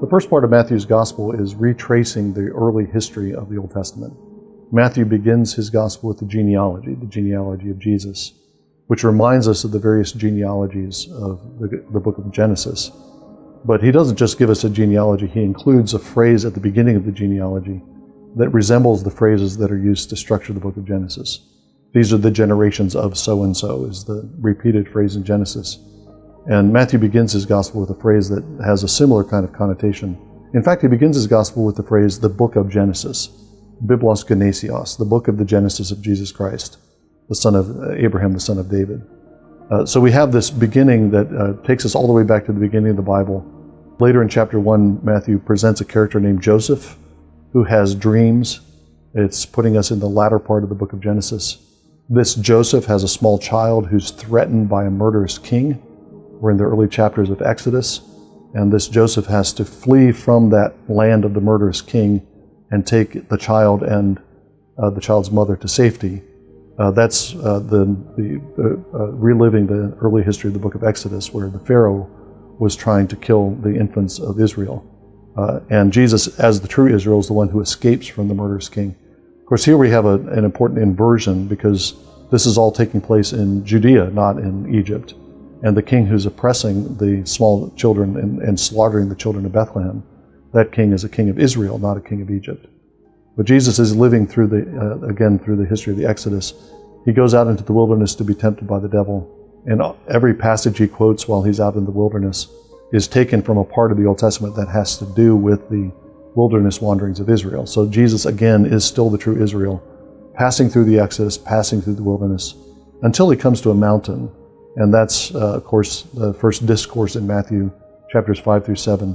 The first part of Matthew's Gospel is retracing the early history of the Old Testament. Matthew begins his Gospel with the genealogy of Jesus, which reminds us of the various genealogies of the book of Genesis. But he doesn't just give us a genealogy, he includes a phrase at the beginning of the genealogy that resembles the phrases that are used to structure the book of Genesis. These are the generations of so-and-so, is the repeated phrase in Genesis. And Matthew begins his gospel with a phrase that has a similar kind of connotation. In fact, he begins his gospel with the phrase, the book of Genesis, Biblos Genesios, the book of the Genesis of Jesus Christ, the son of Abraham, the son of David. So we have this beginning that takes us all the way back to the beginning of the Bible. Later in chapter 1, Matthew presents a character named Joseph, who has dreams. It's putting us in the latter part of the book of Genesis. This Joseph has a small child who's threatened by a murderous king. We're in the early chapters of Exodus, and this Joseph has to flee from that land of the murderous king and take the child and the child's mother to safety. That's reliving the early history of the book of Exodus, where the Pharaoh was trying to kill the infants of Israel. And Jesus, as the true Israel, is the one who escapes from the murderous king. Of course, here we have an important inversion, because this is all taking place in Judea, not in Egypt. And the king who's oppressing the small children and slaughtering the children of Bethlehem, that king is a king of Israel, not a king of Egypt. But Jesus is living through the history of the Exodus. He goes out into the wilderness to be tempted by the devil. And every passage he quotes while he's out in the wilderness is taken from a part of the Old Testament that has to do with the wilderness wanderings of Israel. So Jesus, again, is still the true Israel, passing through the Exodus, passing through the wilderness, until he comes to a mountain. And that's, of course, the first discourse in Matthew, chapters 5 through 7,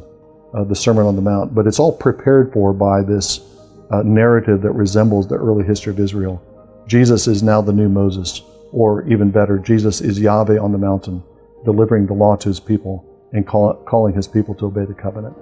the Sermon on the Mount. But it's all prepared for by this narrative that resembles the early history of Israel. Jesus is now the new Moses, or even better, Jesus is Yahweh on the mountain, delivering the law to his people and calling his people to obey the covenant.